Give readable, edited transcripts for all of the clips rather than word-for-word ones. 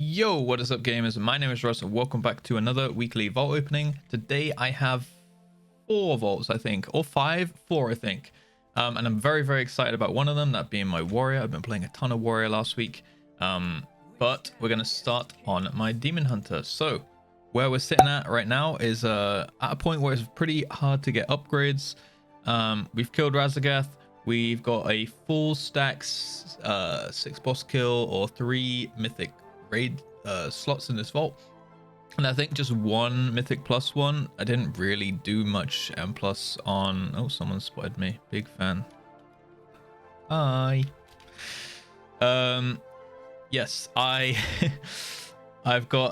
Yo, what is up gamers? My name is Russ and welcome back to another weekly vault opening. Today I have 4 vaults, I think, or 5, 4 I think. And I'm very excited about one of them, that being my warrior. I've been playing a ton of warrior last week. But we're going to start on my demon hunter. So where we're sitting at right now is at a point where it's pretty hard to get upgrades. We've killed Razagath. We've got a full stacks 6 boss kill or 3 mythic raid slots in this vault, and I think just 1 Mythic Plus one. I didn't really do much M plus on. Oh, someone spotted me. Big fan. Hi. Yes, I've got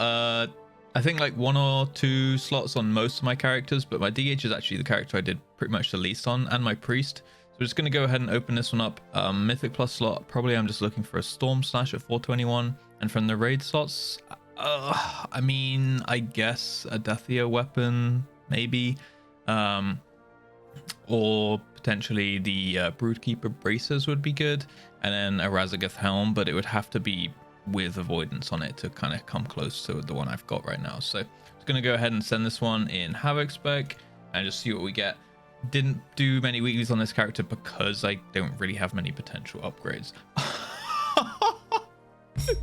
I think like 1 or 2 slots on most of my characters, but my DH is actually the character I did pretty much the least on, and my priest. So we're just gonna go ahead and open this one up. Mythic Plus slot, probably I'm just looking for a Storm Slash at 421. And from the raid slots, I mean, I guess a Deathia weapon, maybe. Or potentially the Broodkeeper Bracers would be good. And then a Razagath Helm, but it would have to be with Avoidance on it to kind of come close to the one I've got right now. So I'm just going to go ahead and send this one in Havoc spec and just see what we get. Didn't do many weeklies on this character because I don't really have many potential upgrades.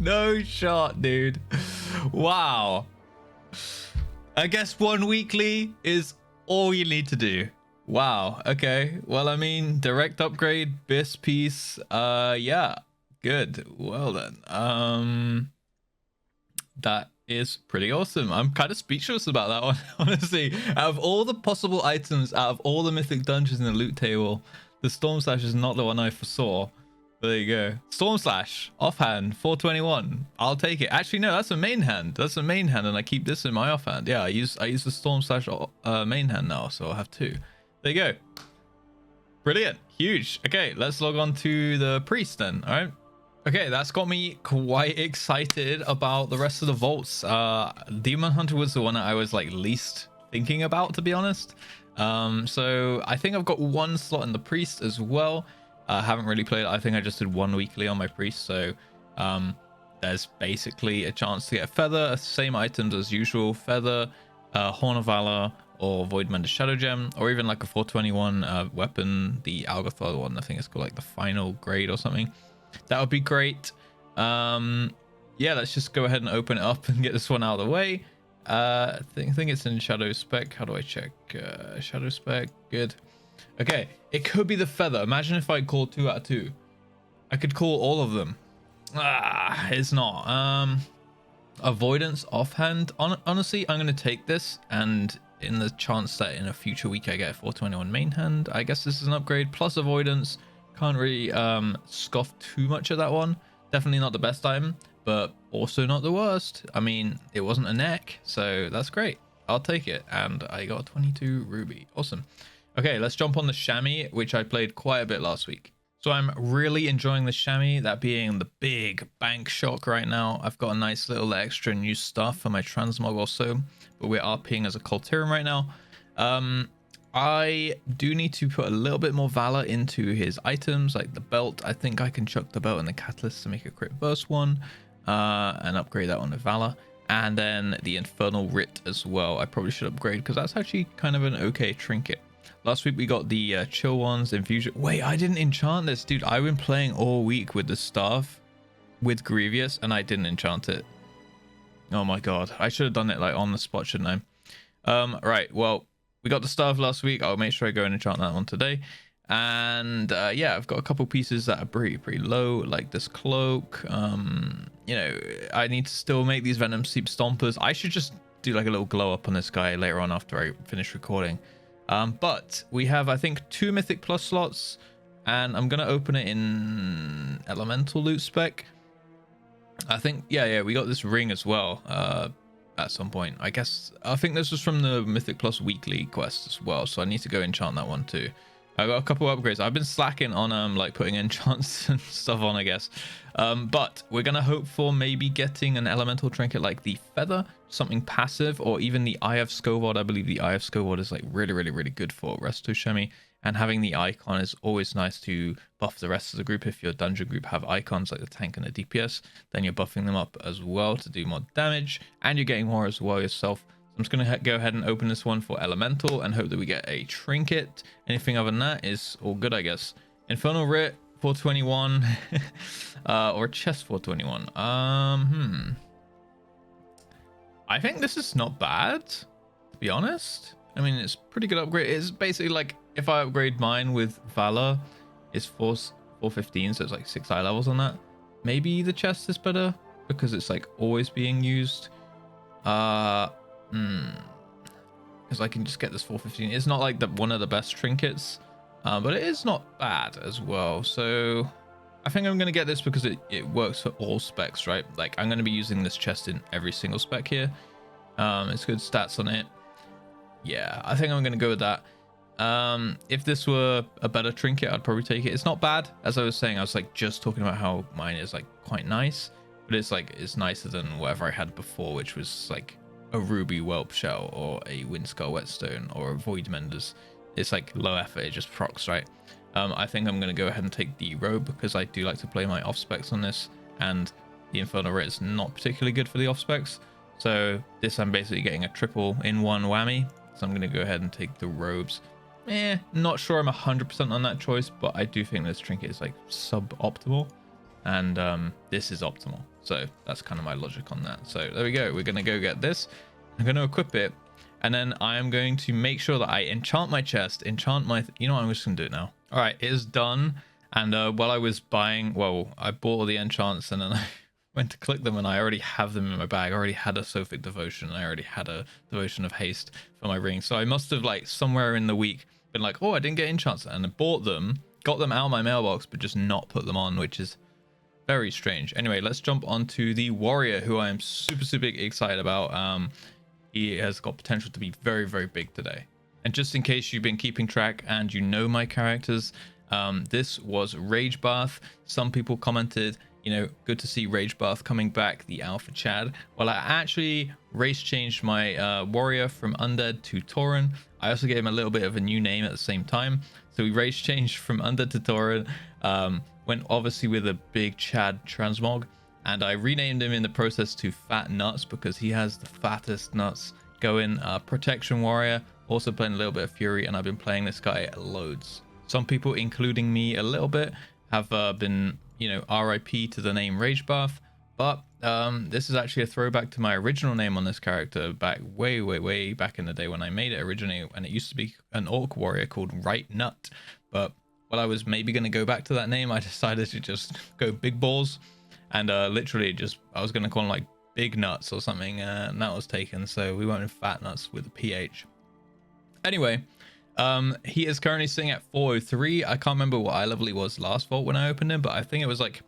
No shot, dude. Wow. I guess 1 weekly is all you need to do. Wow. Okay. Well, I mean, direct upgrade, BIS piece. Yeah. Good. Well then. That is pretty awesome. I'm kind of speechless about that one, honestly. Out of all the possible items, out of all the mythic dungeons in the loot table, the Storm Slash is not the one I foresaw. There you go. Storm Slash, offhand, 421. I'll take it. Actually, no, that's a main hand. That's a main hand, and I keep this in my offhand. Yeah, I use the Storm Slash main hand now, so I'll have 2. There you go. Brilliant. Huge. Okay, let's log on to the priest then. All right. Okay, that's got me quite excited about the rest of the vaults. Demon Hunter was the one that I was like least thinking about, to be honest. So I think I've got 1 slot in the priest as well. I haven't really played. I think I just did 1 weekly on my priest, so there's basically a chance to get a feather, same items as usual, feather, Horn of Valor, or Voidmender Shadow Gem, or even like a 421 weapon, the Algothor one. I think it's called like the final grade or something. That would be great. Yeah, let's just go ahead and open it up and get this one out of the way. I think it's in Shadow Spec. How do I check? Shadow Spec. Good. Okay, it could be the feather. Imagine if I called 2 out of 2. I could call all of them. It's not. Avoidance offhand. Honestly, I'm going to take this, and in the chance that in a future week I get a 421 main hand, I guess this is an upgrade. Plus avoidance. Can't really scoff too much at that one. Definitely not the best item, but also not the worst. I mean, it wasn't a neck, so that's great. I'll take it. And I got 22 ruby. Awesome. Okay, let's jump on the chamois, which I played quite a bit last week. So I'm really enjoying the chamois, that being the big bank shock right now. I've got a nice little extra new stuff for my transmog also, but we're RPing as a Cultirum right now. I do need to put a little bit more valor into his items, like the belt. I think I can chuck the belt and the catalyst to make a crit burst one, and upgrade that one to valor. And then the infernal writ as well. I probably should upgrade because that's actually kind of an okay trinket. Last week we got the chill ones, infusion. Wait, I didn't enchant this, dude. I've been playing all week with the staff with Grievous, and I didn't enchant it. Oh my god, I should have done it like on the spot, shouldn't I? Right, well, we got the staff last week. I'll make sure I go and enchant that one today. And yeah, I've got a couple pieces that are pretty low, like this cloak. You know, I need to still make these Venom Seep Stompers. I should just do like a little glow up on this guy later on after I finish recording. But we have, I think, 2 Mythic Plus slots, and I'm gonna open it in Elemental loot spec. I think, yeah, we got this ring as well at some point. I think this was from the Mythic Plus weekly quest as well, so I need to go enchant that one too. I got a couple of upgrades. I've been slacking on like putting enchants and stuff on, I guess. But we're gonna hope for maybe getting an elemental trinket like the feather, something passive, or even the Eye of Scovard. I believe the Eye of Scovard is like really good for Resto Shemi. and having the icon is always nice to buff the rest of the group. If your dungeon group have icons like the tank and the DPS, then you're buffing them up as well to do more damage, and you're getting more as well yourself. I'm just going to go ahead and open this one for elemental and hope that we get a trinket. Anything other than that is all good, I guess. Infernal Writ 421 or chest 421. I think this is not bad, to be honest. I mean, it's pretty good upgrade. It's basically like if I upgrade mine with Valor, it's 415, so it's like 6 eye levels on that. Maybe the chest is better because it's like always being used. Because I can just get this 415. It's not like one of the best trinkets, but it is not bad as well. So I think I'm going to get this because it works for all specs, right? Like I'm going to be using this chest in every single spec here. It's good stats on it. Yeah, I think I'm going to go with that. If this were a better trinket, I'd probably take it. It's not bad. As I was saying, I was like just talking about how mine is like quite nice, but it's nicer than whatever I had before, which was like a ruby whelp shell or a windskull whetstone or a void menders. It's like low effort, it just procs, right? I think I'm going to go ahead and take the robe because I do like to play my off specs on this, and the Infernal Writ is not particularly good for the off specs. So this I'm basically getting a triple in one whammy. So I'm going to go ahead and take the robes. Not sure I'm 100% on that choice, but I do think this trinket is like suboptimal, and this is optimal. So that's kind of my logic on that. So there we go. We're going to go get this. I'm going to equip it, and then I am going to make sure that I enchant my chest, enchant my... You know what? I'm just going to do it now. All right, it is done. And while I was buying... Well, I bought all the enchants, and then I went to click them, and I already have them in my bag. I already had a Sophic Devotion, and I already had a Devotion of Haste for my ring. So I must have, like, somewhere in the week been like, oh, I didn't get enchants, and I bought them, got them out of my mailbox, but just not put them on, which is very strange. Anyway, let's jump onto the warrior, who I am super excited about. He has got potential to be very big today. And just in case you've been keeping track and you know my characters, this was Rage Bath. Some people commented, you know, good to see Rage Bath coming back, the Alpha Chad. Well, I actually race changed my warrior from Undead to Tauren. I also gave him a little bit of a new name at the same time. So we race changed from Undead to Tauren. Went obviously with a big Chad Transmog, and I renamed him in the process to Fat Nuts because he has the fattest nuts going. Protection Warrior, also playing a little bit of Fury, and I've been playing this guy loads. Some people, including me a little bit, have been, you know, RIP to the name Rage Bath, but this is actually a throwback to my original name on this character back way back in the day when I made it originally, and it used to be an Orc Warrior called Right Nut. But while I was maybe going to go back to that name, I decided to just go big balls, and literally just I was going to call him like Big Nuts or something, and that was taken, so we went with Fat Nuts with a PH. Anyway, he is currently sitting at 403. I can't remember what iLvl he was last vault when I opened him, but I think it was like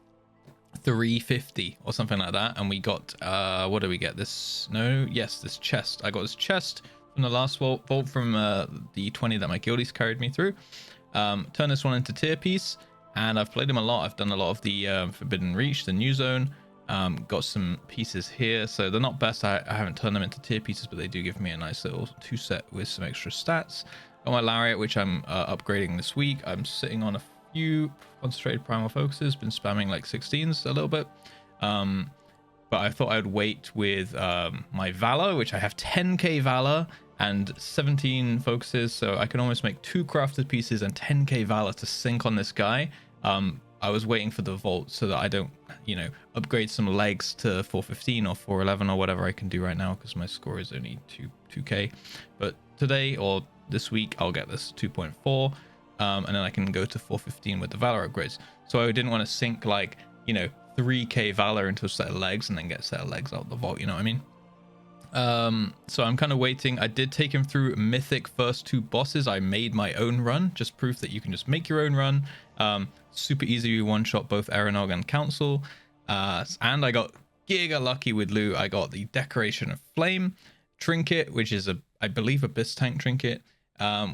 350 or something like that. And we got what do we get? This chest. I got this chest from the last vault from the 20 that my guildies carried me through. Turn this one into tier piece, and I've played him a lot. I've done a lot of the Forbidden Reach, the new zone. Got some pieces here, so they're not best. I haven't turned them into tier pieces, but they do give me a nice little 2-set with some extra stats. Got my Lariat, which I'm upgrading this week. I'm sitting on a few concentrated primal focuses, been spamming like 16s a little bit, but I thought I'd wait with my Valor, which I have 10k Valor and 17 focuses, so I can almost make 2 crafted pieces and 10k Valor to sync on this guy. I was waiting for the vault so that I don't, you know, upgrade some legs to 415 or 411 or whatever I can do right now, because my score is only 2k. But today or this week I'll get this 2.4, and then I can go to 415 with the Valor upgrades. So I didn't want to sink like, you know, 3k Valor into a set of legs and then get a set of legs out of the vault, you know what I mean? So I'm kind of waiting. I did take him through Mythic first 2 bosses. I made my own run, just proof that you can just make your own run. Super easy to one-shot both Eranog and Council. And I got giga lucky with loot. I got the Decoration of Flame trinket, which is I believe a Bis Tank trinket.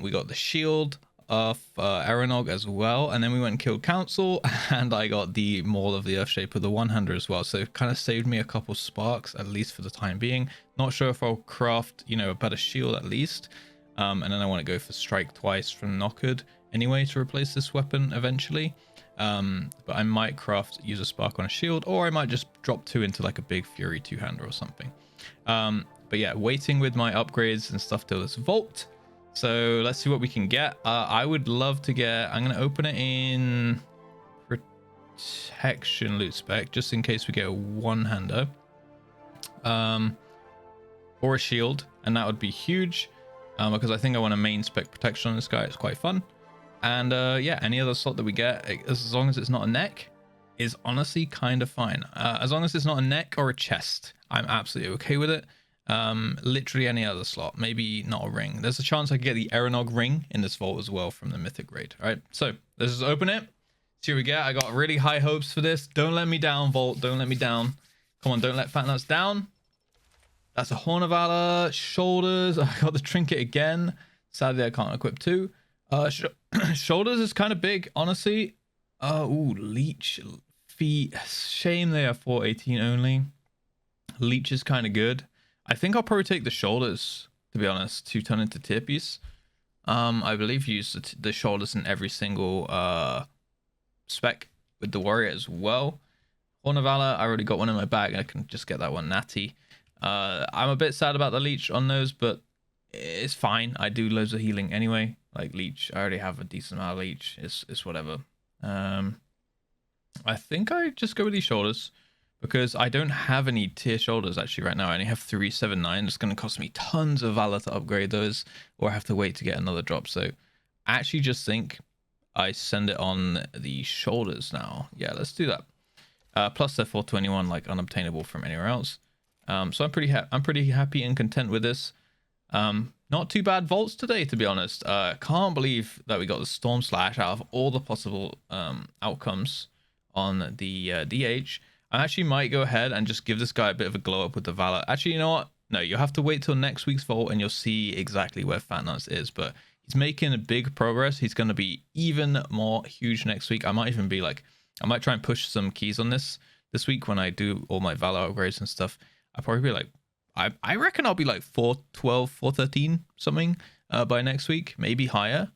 We got the shield of Eranog as well, and then we went and killed Council, and I got the Maul of the Earthshaper, the 100 as well, so it kind of saved me a couple sparks, at least for the time being. Not sure if I'll craft, you know, a better shield at least, and then I want to go for Strike Twice from Knockard anyway to replace this weapon eventually. But I might craft use a spark on a shield, or I might just drop 2 into like a big fury 2-hander or something. But yeah, waiting with my upgrades and stuff till this vault. So let's see what we can get. I would love to get, I'm going to open it in protection loot spec, just in case we get a 1-hander. Or a shield, and that would be huge. Because I think I want a main spec protection on this guy. It's quite fun. And yeah, any other slot that we get, as long as it's not a neck, is honestly kind of fine. As long as it's not a neck or a chest, I'm absolutely okay with it. Literally any other slot, maybe not a ring. There's a chance I could get the Eranog ring in this vault as well from the Mythic raid. All right, so let's just open it. See what we get. I got really high hopes for this. Don't let me down, Vault. Don't let me down. Come on, don't let Fat Nuts down. That's a Horn of Valor, shoulders. I got the trinket again. Sadly, I can't equip 2. Shoulders is kind of big, honestly. Ooh, leech feet. Shame they are 418 only. Leech is kind of good. I think I'll probably take the shoulders, to be honest, to turn into tier piece. I believe you use the shoulders in every single spec with the warrior as well. Horn of Valor, I already got one in my bag. I can just get that one natty. I'm a bit sad about the leech on those, but it's fine. I do loads of healing anyway. Like leech, I already have a decent amount of leech. It's whatever. I think I just go with these shoulders because I don't have any tier shoulders actually right now. I only have 379. It's going to cost me tons of valor to upgrade those, or I have to wait to get another drop. So I actually just think I send it on the shoulders now. Yeah, let's do that. Plus they're 421, like unobtainable from anywhere else. So I'm pretty happy and content with this. Not too bad vaults today, to be honest. Can't believe that we got the Storm Slash out of all the possible outcomes on the DH. I actually might go ahead and just give this guy a bit of a glow up with the Valor. Actually, you know what? No, you'll have to wait till next week's vault and you'll see exactly where Fat Nuts is. But he's making a big progress. He's going to be even more huge next week. I might even be like, I might try and push some keys on this week when I do all my Valor upgrades and stuff. I'll probably be like, I reckon I'll be like 412, 413 something by next week, maybe higher.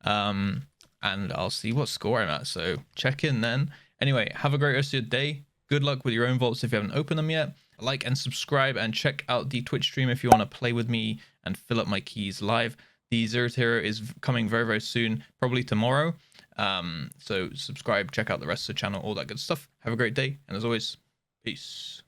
And I'll see what score I'm at. So check in then. Anyway, have a great rest of your day. Good luck with your own vaults if you haven't opened them yet. Like and subscribe and check out the Twitch stream if you want to play with me and fill up my keys live. The Zero Hero is coming very, very soon, probably tomorrow. So subscribe, check out the rest of the channel, all that good stuff. Have a great day. And as always, peace.